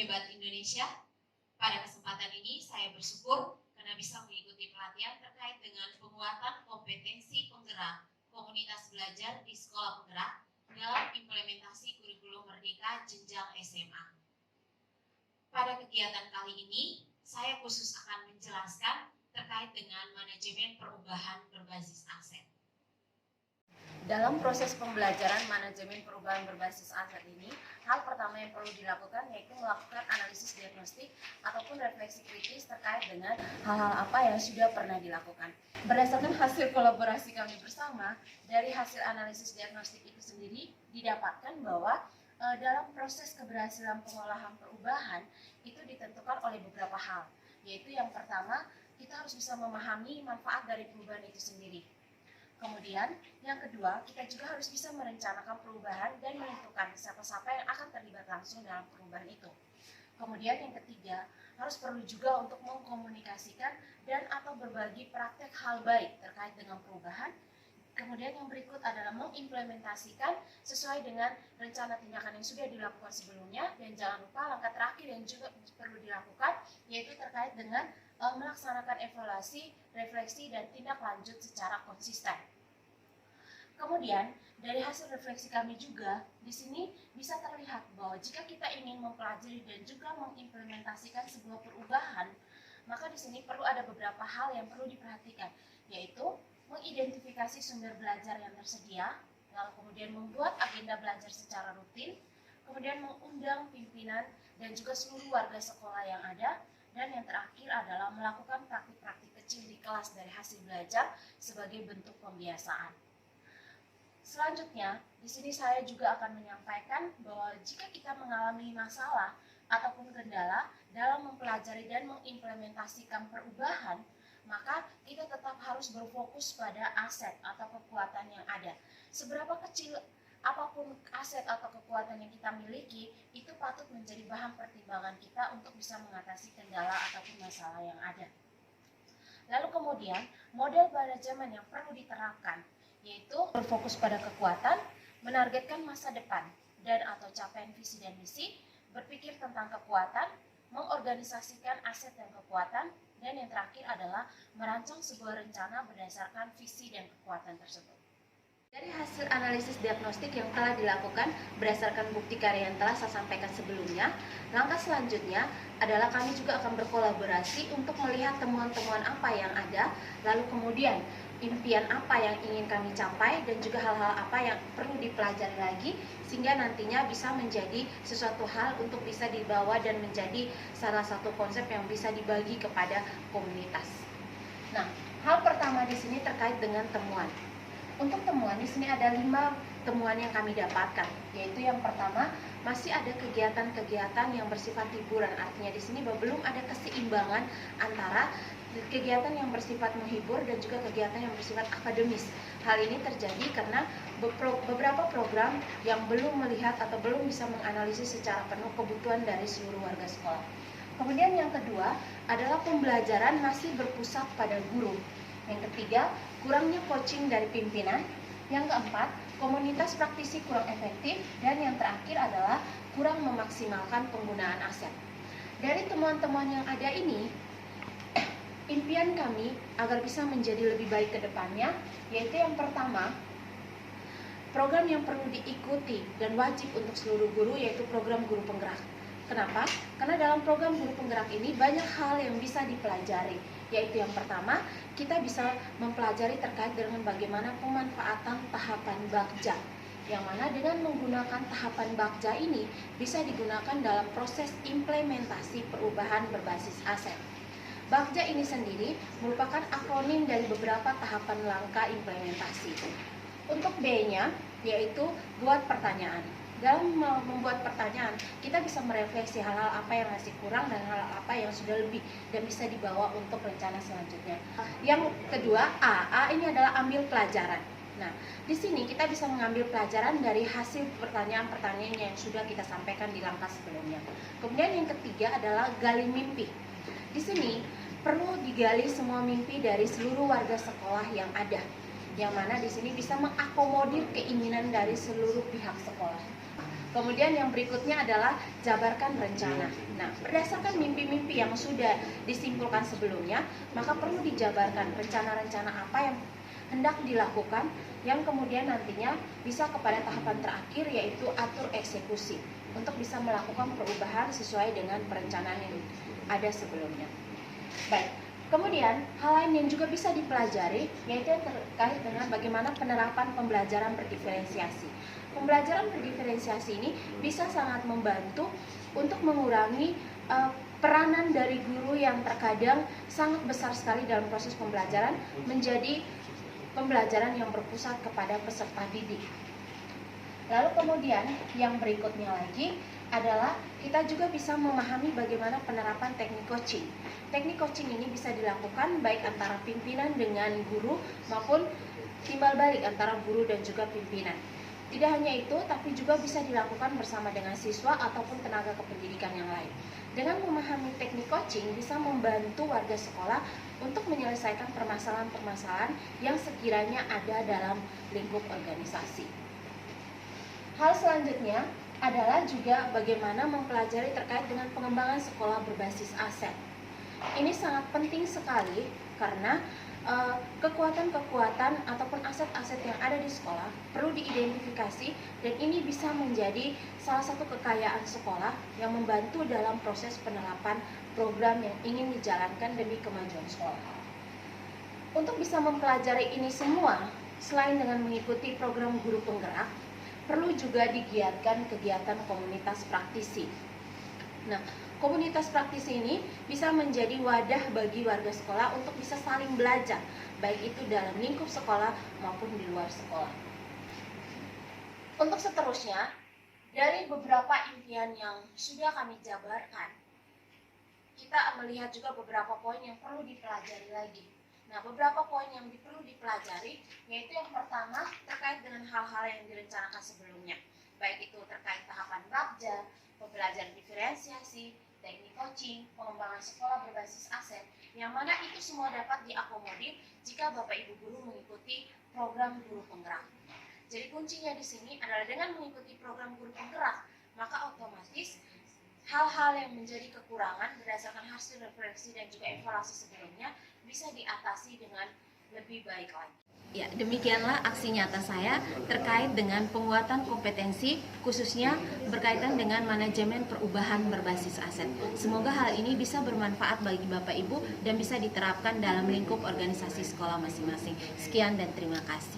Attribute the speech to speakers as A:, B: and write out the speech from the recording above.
A: Hebat Indonesia. Pada kesempatan ini saya bersyukur karena bisa mengikuti pelatihan terkait dengan penguatan kompetensi penggerak komunitas belajar di sekolah penggerak dalam implementasi kurikulum Merdeka jenjang SMA. Pada kegiatan kali ini, saya khusus akan menjelaskan terkait dengan manajemen perubahan berbasis aset.
B: Dalam proses pembelajaran manajemen perubahan berbasis aset ini, hal pertama yang perlu dilakukan yaitu melakukan analisis diagnostik ataupun refleksi kritis terkait dengan hal-hal apa yang sudah pernah dilakukan. Berdasarkan hasil kolaborasi kami bersama, dari hasil analisis diagnostik itu sendiri didapatkan bahwa dalam proses keberhasilan pengolahan perubahan itu ditentukan oleh beberapa hal, yaitu yang pertama, kita harus bisa memahami manfaat dari perubahan itu sendiri. Kemudian, yang kedua, kita juga harus bisa merencanakan perubahan dan menentukan siapa-siapa yang akan terlibat langsung dalam perubahan itu. Kemudian yang ketiga, harus perlu juga untuk mengkomunikasikan dan atau berbagi praktek hal baik terkait dengan perubahan. Kemudian yang berikut adalah mengimplementasikan sesuai dengan rencana tindakan yang sudah dilakukan sebelumnya. Dan jangan lupa langkah terakhir yang juga perlu dilakukan, yaitu terkait dengan melaksanakan evaluasi, refleksi, dan tindak lanjut secara konsisten. Kemudian, dari hasil refleksi kami juga, di sini bisa terlihat bahwa jika kita ingin mempelajari dan juga mengimplementasikan sebuah perubahan, maka di sini perlu ada beberapa hal yang perlu diperhatikan, yaitu mengidentifikasi sumber belajar yang tersedia, lalu kemudian membuat agenda belajar secara rutin, kemudian mengundang pimpinan dan juga seluruh warga sekolah yang ada, dan yang terakhir adalah melakukan praktik-praktik kecil di kelas dari hasil belajar sebagai bentuk pembiasaan. Selanjutnya, di sini saya juga akan menyampaikan bahwa jika kita mengalami masalah ataupun kendala dalam mempelajari dan mengimplementasikan perubahan, maka kita tetap harus berfokus pada aset atau kekuatan yang ada. Seberapa kecil apapun aset atau kekuatan yang kita miliki, itu patut menjadi bahan pertimbangan kita untuk bisa mengatasi kendala ataupun masalah yang ada. Lalu kemudian, model manajemen yang perlu diterapkan, yaitu berfokus pada kekuatan, menargetkan masa depan, dan atau capaian visi dan misi, berpikir tentang kekuatan, mengorganisasikan aset dan kekuatan, dan yang terakhir adalah merancang sebuah rencana berdasarkan visi dan kekuatan tersebut. Dari hasil analisis diagnostik yang telah dilakukan berdasarkan bukti karya yang telah saya sampaikan sebelumnya, langkah selanjutnya adalah kami juga akan berkolaborasi untuk melihat temuan-temuan apa yang ada, lalu kemudian impian apa yang ingin kami capai, dan juga hal-hal apa yang perlu dipelajari lagi, sehingga nantinya bisa menjadi sesuatu hal untuk bisa dibawa dan menjadi salah satu konsep yang bisa dibagi kepada komunitas. Nah, hal pertama di sini terkait dengan temuan. Untuk temuan, di sini ada 5 temuan yang kami dapatkan, yaitu yang pertama, masih ada kegiatan-kegiatan yang bersifat hiburan. Artinya di sini belum ada keseimbangan antara kegiatan yang bersifat menghibur dan juga kegiatan yang bersifat akademis. Hal ini terjadi karena beberapa program yang belum melihat atau belum bisa menganalisis secara penuh kebutuhan dari seluruh warga sekolah. Kemudian yang kedua adalah pembelajaran masih berpusat pada guru. Yang ketiga, kurangnya coaching dari pimpinan. Yang keempat, komunitas praktisi kurang efektif. Dan yang terakhir adalah kurang memaksimalkan penggunaan aset. Dari temuan-temuan yang ada ini, impian kami agar bisa menjadi lebih baik ke depannya, yaitu yang pertama, program yang perlu diikuti dan wajib untuk seluruh guru yaitu program guru penggerak. Kenapa? Karena dalam program guru penggerak ini banyak hal yang bisa dipelajari, yaitu yang pertama, kita bisa mempelajari terkait dengan bagaimana pemanfaatan tahapan Bagja, yang mana dengan menggunakan tahapan Bagja ini bisa digunakan dalam proses implementasi perubahan berbasis aset. Bagja ini sendiri merupakan akronim dari beberapa tahapan langkah implementasi. Untuk B-nya, yaitu buat pertanyaan. Dalam membuat pertanyaan, kita bisa merefleksi hal-hal apa yang masih kurang dan hal apa yang sudah lebih dan bisa dibawa untuk rencana selanjutnya. Yang kedua, A ini adalah ambil pelajaran. Nah, di sini kita bisa mengambil pelajaran dari hasil pertanyaan-pertanyaan yang sudah kita sampaikan di langkah sebelumnya. Kemudian yang ketiga adalah gali mimpi. Di sini perlu digali semua mimpi dari seluruh warga sekolah yang ada, yang mana di sini bisa mengakomodir keinginan dari seluruh pihak sekolah. Kemudian yang berikutnya adalah jabarkan rencana. Nah, berdasarkan mimpi-mimpi yang sudah disimpulkan sebelumnya, maka perlu dijabarkan rencana-rencana apa yang hendak dilakukan yang kemudian nantinya bisa kepada tahapan terakhir, yaitu atur eksekusi untuk bisa melakukan perubahan sesuai dengan perencanaan yang ada sebelumnya. Baik, kemudian hal lain yang juga bisa dipelajari yaitu yang terkait dengan bagaimana penerapan pembelajaran berdiferensiasi. Pembelajaran berdiferensiasi ini bisa sangat membantu untuk mengurangi peranan dari guru yang terkadang sangat besar sekali dalam proses pembelajaran menjadi pembelajaran yang berpusat kepada peserta didik. Lalu kemudian yang berikutnya lagi adalah kita juga bisa memahami bagaimana penerapan teknik coaching. Teknik coaching ini bisa dilakukan baik antara pimpinan dengan guru maupun timbal balik antara guru dan juga pimpinan. Tidak hanya itu, tapi juga bisa dilakukan bersama dengan siswa ataupun tenaga kependidikan yang lain. Dengan memahami teknik coaching bisa membantu warga sekolah untuk menyelesaikan permasalahan-permasalahan yang sekiranya ada dalam lingkup organisasi. Hal selanjutnya adalah juga bagaimana mempelajari terkait dengan pengembangan sekolah berbasis aset. Ini sangat penting sekali karena kekuatan-kekuatan ataupun aset-aset yang ada di sekolah perlu diidentifikasi, dan ini bisa menjadi salah satu kekayaan sekolah yang membantu dalam proses penerapan program yang ingin dijalankan demi kemajuan sekolah. Untuk bisa mempelajari ini semua, selain dengan mengikuti program guru penggerak, perlu juga digiatkan kegiatan komunitas praktisi. Nah, komunitas praktisi ini bisa menjadi wadah bagi warga sekolah untuk bisa saling belajar, baik itu dalam lingkup sekolah maupun di luar sekolah. Untuk seterusnya, dari beberapa impian yang sudah kami jabarkan, kita melihat juga beberapa poin yang perlu dipelajari lagi. Nah, beberapa poin yang perlu dipelajari, yaitu yang pertama terkait dengan hal-hal yang direncanakan sebelumnya, baik itu terkait tahapan Bagja, pembelajaran diferensiasi, teknik coaching, pengembangan sekolah berbasis aset, yang mana itu semua dapat diakomodir jika Bapak Ibu guru mengikuti program guru penggerak. Jadi kuncinya di sini adalah dengan mengikuti program guru penggerak, maka otomatis hal-hal yang menjadi kekurangan berdasarkan hasil refleksi dan juga evaluasi sebelumnya bisa diatasi dengan lebih baik lagi. Ya, demikianlah aksi nyata saya terkait dengan penguatan kompetensi, khususnya berkaitan dengan manajemen perubahan berbasis aset. Semoga hal ini bisa bermanfaat bagi Bapak Ibu dan bisa diterapkan dalam lingkup organisasi sekolah masing-masing. Sekian dan terima kasih.